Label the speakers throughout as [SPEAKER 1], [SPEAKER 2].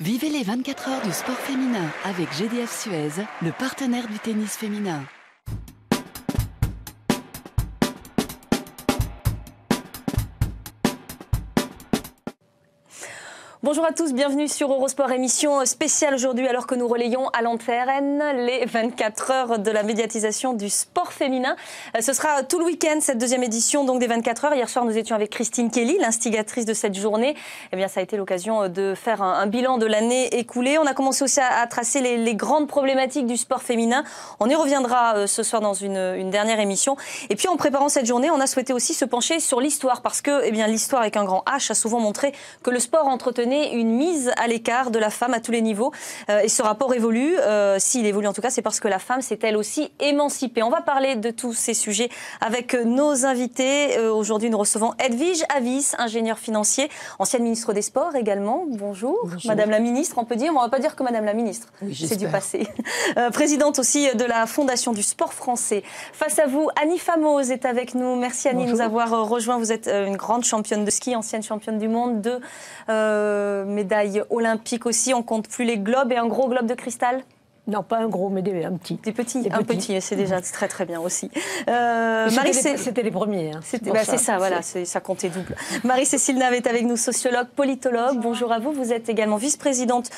[SPEAKER 1] Vivez les 24 heures du sport féminin avec GDF Suez, le partenaire du tennis féminin.
[SPEAKER 2] Bonjour à tous, bienvenue sur Eurosport, émission spéciale aujourd'hui alors que nous relayons à l'antenne les 24 heures de la médiatisation du sport féminin. Ce sera tout le week-end cette deuxième édition donc des 24 heures. Hier soir nous étions avec Christine Kelly, l'instigatrice de cette journée. Eh bien ça a été l'occasion de faire un bilan de l'année écoulée. On a commencé aussi à tracer les grandes problématiques du sport féminin. On y reviendra ce soir dans une dernière émission. Et puis en préparant cette journée, on a souhaité aussi se pencher sur l'histoire parce que l'histoire avec un grand H a souvent montré que le sport entretenait une mise à l'écart de la femme à tous les niveaux. Et ce rapport évolue. S'il évolue en tout cas, c'est parce que la femme s'est elle aussi émancipée. On va parler de tous ces sujets avec nos invités. Aujourd'hui, nous recevons Edwige Avis, ingénieure financier, ancienne ministre des Sports également. Bonjour. Bonjour. Madame la ministre, on peut dire, mais on ne va pas dire que Madame la ministre. Oui, c'est du passé. Présidente aussi de la Fondation du sport français. Face à vous, Annie Famoz est avec nous. Merci Annie de nous avoir rejoint. Vous êtes une grande championne de ski, ancienne championne du monde, de médaille olympique aussi. On compte plus les globes et un gros globe de cristal.
[SPEAKER 3] Non, pas un gros, mais un petit.
[SPEAKER 2] Des petits, un petit, c'est déjà très très bien aussi.
[SPEAKER 3] C'était les premiers. Hein,
[SPEAKER 2] c'est ça, voilà, ça comptait double. Marie-Cécile Nave est avec nous, sociologue, politologue. Bonjour à vous. Vous êtes également vice-présidente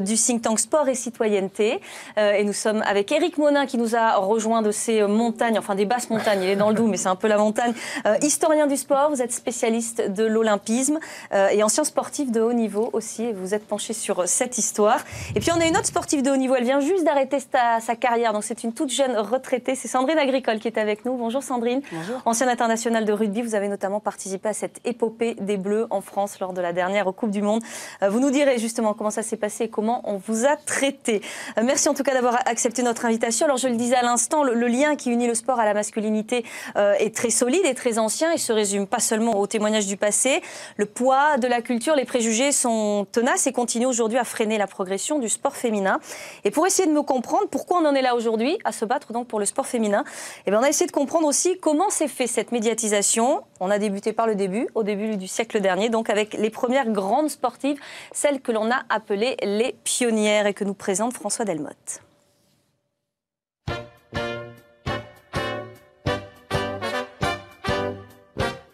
[SPEAKER 2] du think tank Sport et Citoyenneté. Et nous sommes avec Éric Monin qui nous a rejoint de ces montagnes, enfin des basses montagnes. Il est dans le Doubs, mais c'est un peu la montagne. Historien du sport, vous êtes spécialiste de l'olympisme et ancien sportif de haut niveau aussi. Et vous êtes penché sur cette histoire. Et puis on a une autre sportive de haut niveau. Elle vient juste d'arrêter sa carrière, donc c'est une toute jeune retraitée, c'est Sandrine Agricole qui est avec nous. Bonjour Sandrine.
[SPEAKER 3] Bonjour.
[SPEAKER 2] Ancienne internationale de rugby, vous avez notamment participé à cette épopée des Bleus en France lors de la dernière Coupe du Monde. Vous nous direz justement comment ça s'est passé et comment on vous a traité. Merci en tout cas d'avoir accepté notre invitation. Alors je le disais à l'instant, le lien qui unit le sport à la masculinité est très solide et très ancien et se résume pas seulement aux témoignages du passé. Le poids de la culture, les préjugés sont tenaces et continuent aujourd'hui à freiner la progression du sport féminin. Et pour essayer de me comprendre pourquoi on en est là aujourd'hui, à se battre donc pour le sport féminin. Et bien on a essayé de comprendre aussi comment s'est fait cette médiatisation. On a débuté par le début, au début du siècle dernier, donc avec les premières grandes sportives, celles que l'on a appelées les pionnières et que nous présente François Delmotte.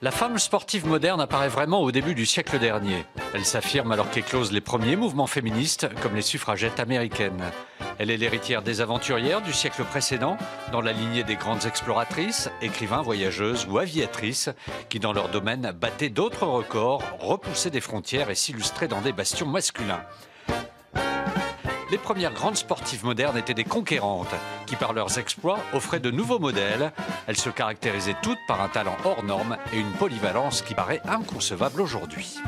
[SPEAKER 4] La femme sportive moderne apparaît vraiment au début du siècle dernier. Elle s'affirme alors qu'éclosent les premiers mouvements féministes, comme les suffragettes américaines. Elle est l'héritière des aventurières du siècle précédent, dans la lignée des grandes exploratrices, écrivains, voyageuses ou aviatrices, qui dans leur domaine battaient d'autres records, repoussaient des frontières et s'illustraient dans des bastions masculins. Les premières grandes sportives modernes étaient des conquérantes, qui par leurs exploits offraient de nouveaux modèles. Elles se caractérisaient toutes par un talent hors norme et une polyvalence qui paraît inconcevable aujourd'hui.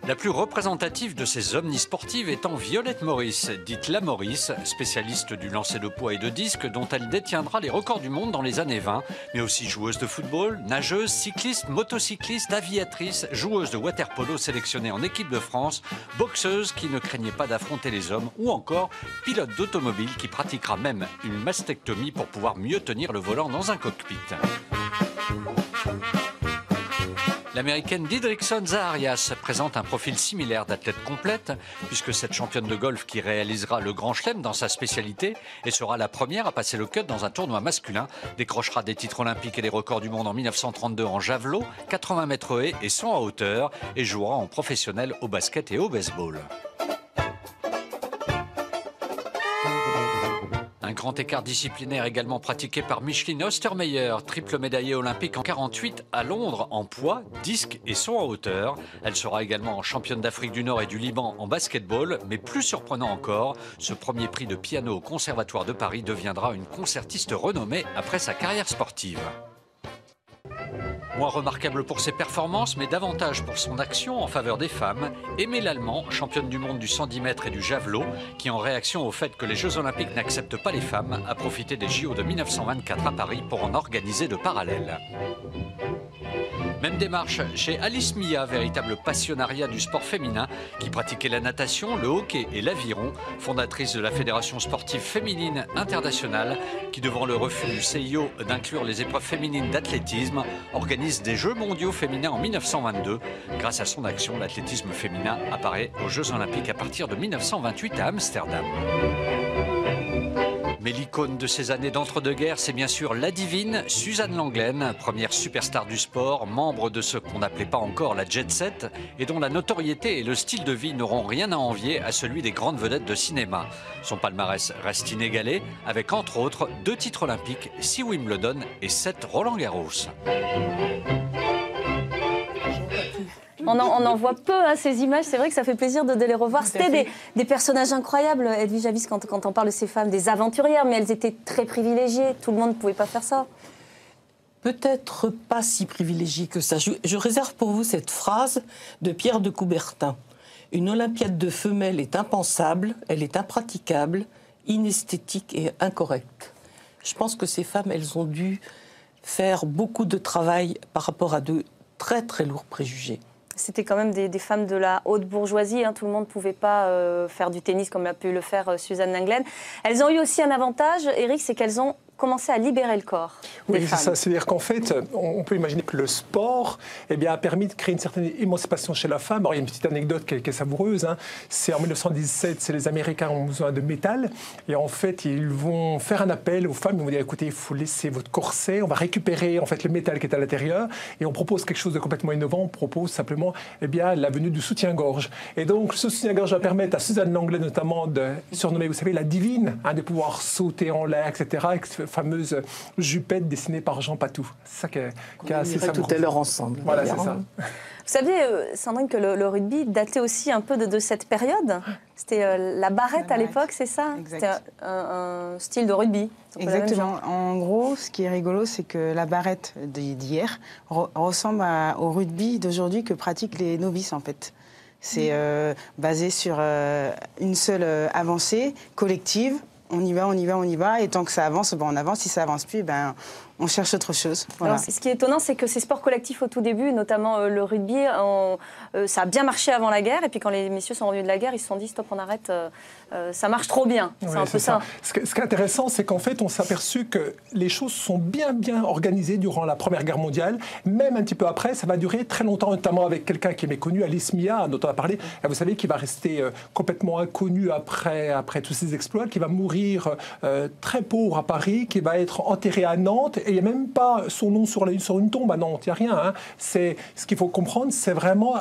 [SPEAKER 4] La plus représentative de ces omnisportives étant Violette Maurice, dite La Maurice, spécialiste du lancer de poids et de disques dont elle détiendra les records du monde dans les années 20, mais aussi joueuse de football, nageuse, cycliste, motocycliste, aviatrice, joueuse de water-polo sélectionnée en équipe de France, boxeuse qui ne craignait pas d'affronter les hommes ou encore pilote d'automobile qui pratiquera même une mastectomie pour pouvoir mieux tenir le volant dans un cockpit. L'américaine Didrikson Zaharias présente un profil similaire d'athlète complète, puisque cette championne de golf qui réalisera le Grand Chelem dans sa spécialité et sera la première à passer le cut dans un tournoi masculin, décrochera des titres olympiques et des records du monde en 1932 en javelot, 80 mètres haies et 100 à hauteur, et jouera en professionnel au basket et au baseball. Un grand écart disciplinaire également pratiqué par Micheline Ostermeyer, triple médaillée olympique en 48 à Londres en poids, disque et saut en hauteur. Elle sera également championne d'Afrique du Nord et du Liban en basketball, mais plus surprenant encore, ce premier prix de piano au Conservatoire de Paris deviendra une concertiste renommée après sa carrière sportive. Moins remarquable pour ses performances, mais davantage pour son action en faveur des femmes, Aimée Lallemand, championne du monde du 110 mètres et du javelot, qui en réaction au fait que les Jeux Olympiques n'acceptent pas les femmes, a profité des JO de 1924 à Paris pour en organiser de parallèles. Même démarche chez Alice Mia, véritable passionnariat du sport féminin, qui pratiquait la natation, le hockey et l'aviron, fondatrice de la Fédération sportive féminine internationale, qui devant le refus du CIO d'inclure les épreuves féminines d'athlétisme, organise des Jeux mondiaux féminins en 1922. Grâce à son action, l'athlétisme féminin apparaît aux Jeux olympiques à partir de 1928 à Amsterdam. Mais l'icône de ces années d'entre-deux-guerres, c'est bien sûr la divine Suzanne Lenglen, première superstar du sport, membre de ce qu'on n'appelait pas encore la jet set, et dont la notoriété et le style de vie n'auront rien à envier à celui des grandes vedettes de cinéma. Son palmarès reste inégalé, avec entre autres 2 titres olympiques, 6 Wimbledon et 7 Roland-Garros.
[SPEAKER 2] On en voit peu, hein, ces images. C'est vrai que ça fait plaisir de les revoir. C'était des personnages incroyables, Edwige Avis, quand on parle de ces femmes, des aventurières, mais elles étaient très privilégiées. Tout le monde ne pouvait pas faire ça.
[SPEAKER 5] Peut-être pas si privilégiée que ça. Je réserve pour vous cette phrase de Pierre de Coubertin. « Une olympiade de femelles est impensable, elle est impraticable, inesthétique et incorrecte. » Je pense que ces femmes, elles ont dû faire beaucoup de travail par rapport à de très très lourds préjugés.
[SPEAKER 2] C'était quand même des femmes de la haute bourgeoisie. Hein. Tout le monde ne pouvait pas faire du tennis comme a pu le faire Suzanne Lenglen. Elles ont eu aussi un avantage, Eric, c'est qu'elles ont commencé à libérer le corps.
[SPEAKER 6] Oui, c'est ça. C'est-à-dire qu'en fait, on peut imaginer que le sport a permis de créer une certaine émancipation chez la femme. Alors, il y a une petite anecdote qui est savoureuse. Hein. C'est en 1917, les Américains ont besoin de métal. Et en fait, ils vont faire un appel aux femmes. Ils vont dire, écoutez, il faut laisser votre corset. On va récupérer en fait, le métal qui est à l'intérieur. Et on propose quelque chose de complètement innovant. On propose simplement la venue du soutien-gorge. Et donc, ce soutien-gorge va permettre à Suzanne Lenglen notamment de surnommer, vous savez, la divine, hein, de pouvoir sauter en l'air, etc., fameuse jupette dessinée par Jean Patou. C'est ça qui est assez savoureux.
[SPEAKER 5] Tout à l'heure ensemble.
[SPEAKER 6] Voilà, c'est ça.
[SPEAKER 2] Vous saviez, Sandrine, que le rugby datait aussi un peu de cette période. C'était la barrette à l'époque, c'est ça? C'était un style de rugby.
[SPEAKER 7] Exactement. En gros, ce qui est rigolo, c'est que la barrette d'hier ressemble au rugby d'aujourd'hui que pratiquent les novices, en fait. C'est basé sur une seule avancée collective. On y va, on y va, on y va. Et tant que ça avance, on avance. Si ça avance plus, on cherche autre chose. Voilà.
[SPEAKER 2] Alors, ce qui est étonnant, c'est que ces sports collectifs au tout début, notamment le rugby, ça a bien marché avant la guerre. Et puis quand les messieurs sont revenus de la guerre, ils se sont dit stop, on arrête, ça marche trop bien. C'est un peu ça.
[SPEAKER 6] Ce qui est intéressant, c'est qu'en fait, on s'est aperçu que les choses sont bien organisées durant la Première Guerre mondiale. Même un petit peu après, ça va durer très longtemps, notamment avec quelqu'un qui est méconnu, Alice Mia, dont on a parlé. Et vous savez, qui va rester complètement inconnu après tous ses exploits, qui va mourir très pauvre à Paris, qui va être enterré à Nantes. Et il n'y a même pas son nom sur une tombe à Nantes, il n'y a rien. Hein. Ce qu'il faut comprendre, c'est vraiment,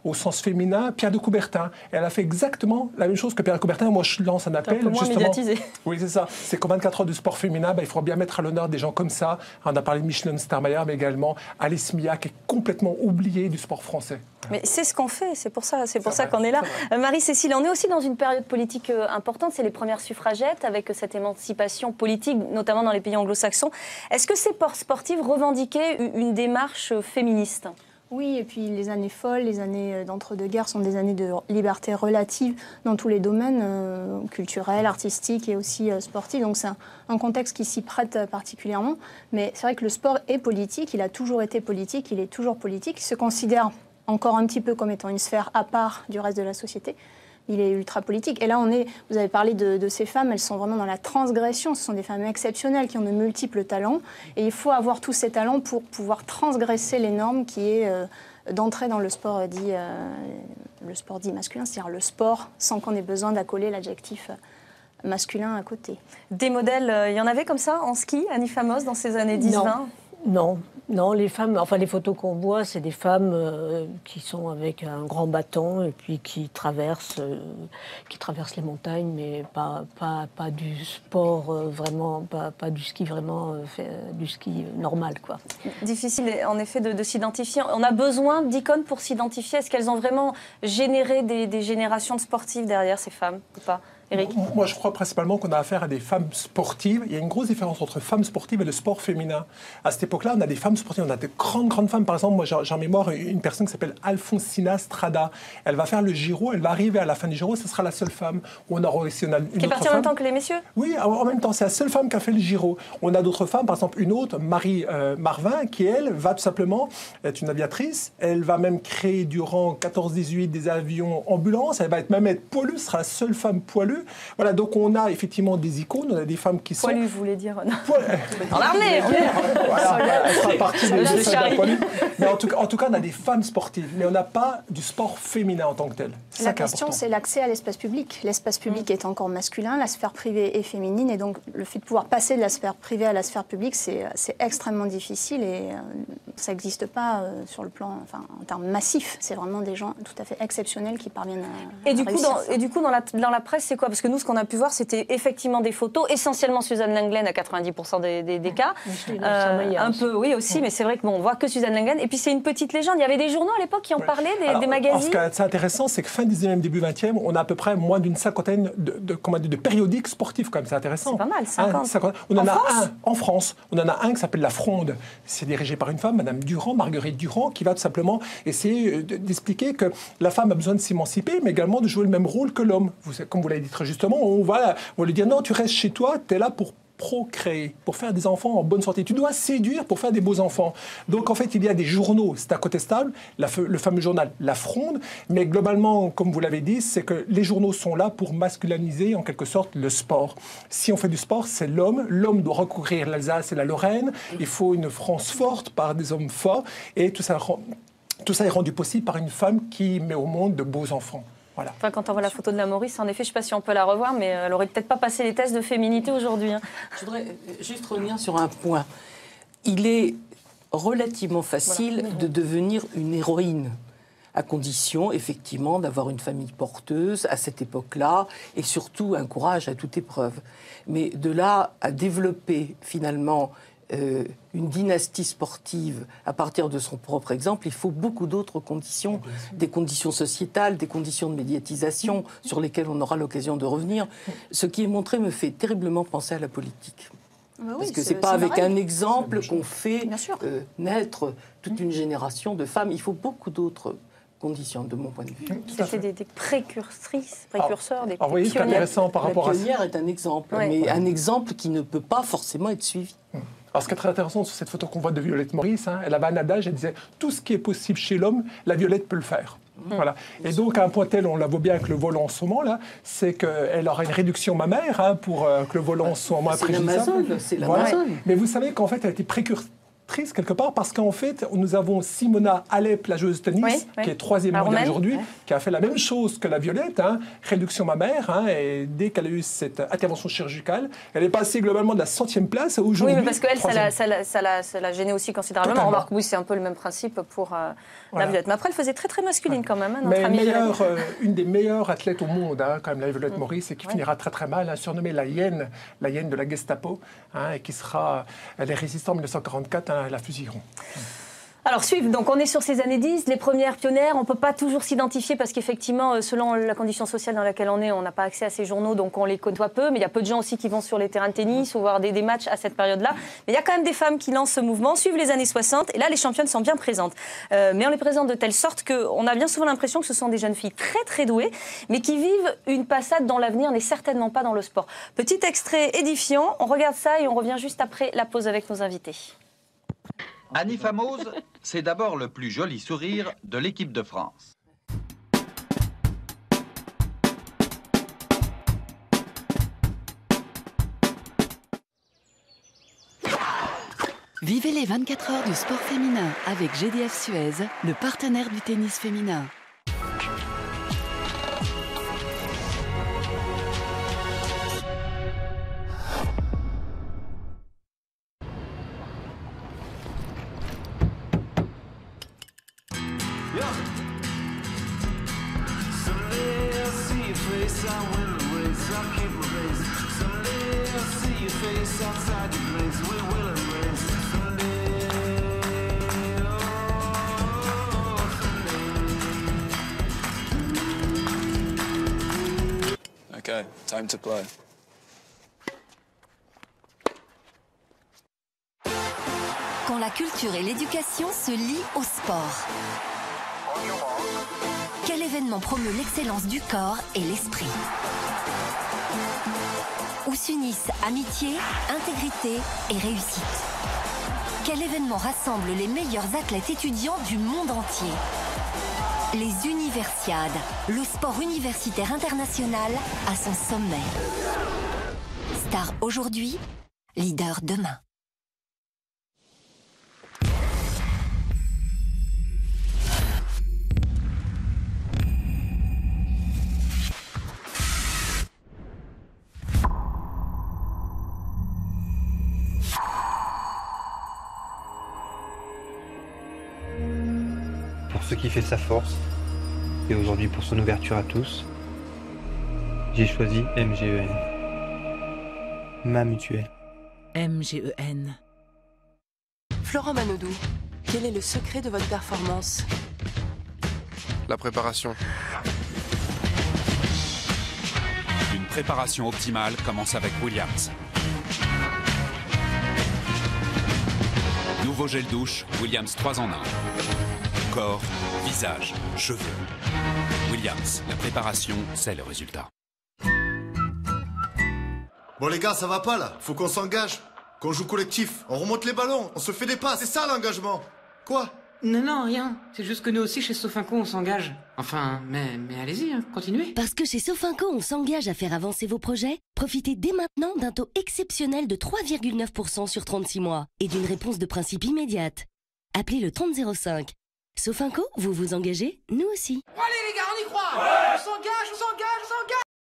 [SPEAKER 6] au sens féminin, Pierre de Coubertin. Et elle a fait exactement la même chose que Pierre de Coubertin. Moi, je lance un appel.
[SPEAKER 2] Un peu moins médiatisé.
[SPEAKER 6] Oui, c'est ça. C'est qu'en 24 heures du sport féminin, il faudra bien mettre à l'honneur des gens comme ça. On a parlé de Michelin Starmayer, mais également Alice Mia, qui est complètement oubliée du sport français.
[SPEAKER 2] Mais c'est ce qu'on fait, c'est pour ça qu'on est là. Marie-Cécile, on est aussi dans une période politique importante, c'est les premières suffragettes, avec cette émancipation politique, notamment dans les pays anglo-saxons. Est-ce que ces sportives revendiquaient une démarche féministe ?
[SPEAKER 8] Oui, et puis les années folles, les années d'entre-deux-guerres sont des années de liberté relative dans tous les domaines, culturels, artistiques et aussi sportifs. Donc c'est un contexte qui s'y prête particulièrement. Mais c'est vrai que le sport est politique, il a toujours été politique, il est toujours politique. Il se considère encore un petit peu comme étant une sphère à part du reste de la société. Il est ultra politique. Et là, vous avez parlé de ces femmes, elles sont vraiment dans la transgression. Ce sont des femmes exceptionnelles qui ont de multiples talents. Et il faut avoir tous ces talents pour pouvoir transgresser les normes qui est d'entrer dans le sport dit masculin, c'est-à-dire le sport sans qu'on ait besoin d'accoler l'adjectif masculin à côté.
[SPEAKER 2] Des modèles, il y en avait comme ça en ski, Annie Famos, dans ces années 10-20 ?
[SPEAKER 3] Non, les femmes, enfin les photos qu'on voit, c'est des femmes qui sont avec un grand bâton et puis qui traversent les montagnes, mais pas du sport vraiment, pas du ski vraiment, du ski normal, quoi.
[SPEAKER 2] Difficile en effet de s'identifier. On a besoin d'icônes pour s'identifier. Est-ce qu'elles ont vraiment généré des générations de sportifs derrière ces femmes ou pas ? Eric?
[SPEAKER 6] Moi, je crois principalement qu'on a affaire à des femmes sportives. Il y a une grosse différence entre femmes sportives et le sport féminin. À cette époque-là, on a des femmes sportives, on a de grandes femmes. Par exemple, moi, j'ai en mémoire une personne qui s'appelle Alfonsina Strada. Elle va faire le Giro, elle va arriver à la fin du Giro, ce sera la seule femme. On aura aussi une
[SPEAKER 2] qui est partie en même temps que les messieurs?
[SPEAKER 6] Oui, en même temps, c'est la seule femme qui a fait le Giro. On a d'autres femmes, par exemple une autre, Marie Marvin, qui, elle, va tout simplement être une aviatrice. Elle va même créer durant 14-18 des avions ambulances. Elle va même être poilue, ce sera la seule femme poilue. Voilà, donc on a effectivement des icônes, on a des femmes qui sont...
[SPEAKER 2] Poilue, vous voulez dire dans l'armée.
[SPEAKER 6] Voilà, elle sera partie des soldats poilus. Mais en tout cas, on a des femmes sportives, mais on n'a pas du sport féminin en tant que tel.
[SPEAKER 8] La question, c'est l'accès à l'espace public. L'espace public est encore masculin, la sphère privée est féminine, et donc le fait de pouvoir passer de la sphère privée à la sphère publique, c'est extrêmement difficile, et ça n'existe pas sur le plan, en termes massifs. C'est vraiment des gens tout à fait exceptionnels qui parviennent à
[SPEAKER 2] Et du coup, dans la presse, c'est quoi? Parce que nous, ce qu'on a pu voir, c'était effectivement des photos, essentiellement Suzanne Lenglen à 90% des cas. Un peu, oui, aussi, mais c'est vrai qu'on voit que Suzanne Lenglen. Et puis, c'est une petite légende. Il y avait des journaux à l'époque qui en parlaient, des magazines.
[SPEAKER 6] Ce qui est intéressant, c'est que fin 19e, début 20e, on a à peu près moins d'une cinquantaine de périodiques sportifs, quand même. C'est intéressant.
[SPEAKER 2] C'est pas mal, 50.
[SPEAKER 6] On en a un en France. On en a un qui s'appelle La Fronde. C'est dirigé par une femme, Madame Durand, Marguerite Durand, qui va tout simplement essayer d'expliquer que la femme a besoin de s'émanciper, mais également de jouer le même rôle que l'homme. Comme vous l'avez dit très justement, on va lui dire non, tu restes chez toi, tu es là pour procréer, pour faire des enfants en bonne santé. Tu dois séduire pour faire des beaux enfants. Donc en fait, il y a des journaux, c'est incontestable, le fameux journal La Fronde, mais globalement, comme vous l'avez dit, c'est que les journaux sont là pour masculiniser en quelque sorte le sport. Si on fait du sport, c'est l'homme. L'homme doit recourir l'Alsace et la Lorraine. Il faut une France forte par des hommes forts, et tout ça est rendu possible par une femme qui met au monde de beaux enfants. Voilà.
[SPEAKER 2] Enfin, quand on voit la photo de la Maurice, en effet, je ne sais pas si on peut la revoir, mais elle n'aurait peut-être pas passé les tests de féminité aujourd'hui.
[SPEAKER 5] Je voudrais juste revenir sur un point. Il est relativement facile de devenir une héroïne, à condition, effectivement, d'avoir une famille porteuse à cette époque-là, et surtout un courage à toute épreuve. Mais de là à développer, finalement, une dynastie sportive à partir de son propre exemple, il faut beaucoup d'autres conditions, des conditions sociétales, des conditions de médiatisation sur lesquelles on aura l'occasion de revenir. Ce qui est montré me fait terriblement penser à la politique. Parce que ce n'est pas avec un exemple qu'on fait naître toute une génération de femmes. Il faut beaucoup d'autres conditions, de mon point de vue.
[SPEAKER 2] C'était des précurseurs, des
[SPEAKER 6] oui, c'est intéressant par rapport à ça.
[SPEAKER 5] La pionnière est un exemple, mais un exemple qui ne peut pas forcément être suivi.
[SPEAKER 6] Alors, ce qui est très intéressant sur cette photo qu'on voit de Violette Maurice, elle avait un adage, elle disait « Tout ce qui est possible chez l'homme, la Violette peut le faire ». Voilà. Et donc, à un point tel, on la voit bien avec le volant en ce moment-là, c'est qu'elle aura une réduction mammaire pour que le volant soit moins préjudiciable.
[SPEAKER 5] C'est l'Amazone.
[SPEAKER 6] Voilà. Mais vous savez qu'en fait, elle a été précurseur quelque part, parce qu'en fait, nous avons Simona Halep, la joueuse de tennis, qui est 3e mondiale aujourd'hui, qui a fait la même chose que la Violette, réduction mammaire, et dès qu'elle a eu cette intervention chirurgicale, elle est passée globalement de la 100e place à aujourd'hui.
[SPEAKER 2] Oui, mais parce qu'elle, ça l'a gênée aussi considérablement. On remarque, oui, c'est un peu le même principe pour la Violette. Mais après, elle faisait très, très masculine quand même.
[SPEAKER 6] Mais une des meilleures athlètes au monde, quand même, la Violette Maurice, et qui finira très, très mal, surnommée la hyène de la Gestapo, et qui sera... Elle est résistante en 1944, la fusilleront.
[SPEAKER 2] Alors, suivre, donc on est sur ces années 10, les premières pionnières, on ne peut pas toujours s'identifier parce qu'effectivement, selon la condition sociale dans laquelle on est, on n'a pas accès à ces journaux, donc on les côtoie peu, mais il y a peu de gens aussi qui vont sur les terrains de tennis ou voir des matchs à cette période-là. Mais il y a quand même des femmes qui lancent ce mouvement, suivent les années 60, et là, les championnes sont bien présentes. Mais on les présente de telle sorte qu'on a bien souvent l'impression que ce sont des jeunes filles très très douées, mais qui vivent une passade dont l'avenir n'est certainement pas dans le sport. Petit extrait édifiant, on regarde ça et on revient juste après la pause avec nos invités.
[SPEAKER 9] Annie Famose, c'est d'abord le plus joli sourire de l'équipe de France.
[SPEAKER 1] Vivez les 24 heures du sport féminin avec GDF Suez, le partenaire du tennis féminin.
[SPEAKER 10] Okay. Time to play.
[SPEAKER 11] Quand la culture et l'éducation se lient au sport. Quel événement promeut l'excellence du corps et l'esprit? Où s'unissent amitié, intégrité et réussite? Quel événement rassemble les meilleurs athlètes étudiants du monde entier? Les Universiades, le sport universitaire international à son sommet. Star aujourd'hui, leader demain.
[SPEAKER 12] Pour ce qui fait sa force, et aujourd'hui pour son ouverture à tous, j'ai choisi MGEN. Ma mutuelle.
[SPEAKER 1] MGEN.
[SPEAKER 13] Florent Manodou, quel est le secret de votre performance?
[SPEAKER 10] La préparation.
[SPEAKER 14] Une préparation optimale commence avec Williams. Nouveau gel douche, Williams 3 en 1. Corps, visage, cheveux. Williams, la préparation, c'est le résultat.
[SPEAKER 15] Bon les gars, ça va pas là? Faut qu'on s'engage. Qu'on joue collectif. On remonte les ballons. On se fait des passes. C'est ça l'engagement. Quoi?
[SPEAKER 16] Non, rien. C'est juste que nous aussi, chez Sofinco, on s'engage. Enfin, mais allez-y, hein, continuez.
[SPEAKER 17] Parce que chez Sofinco, on s'engage à faire avancer vos projets, profitez dès maintenant d'un taux exceptionnel de 3,9% sur 36 mois et d'une réponse de principe immédiate. Appelez le 3005. Sofinco, vous vous engagez, nous aussi.
[SPEAKER 16] Bon, allez les gars, on y croit. Ouais. On s'engage.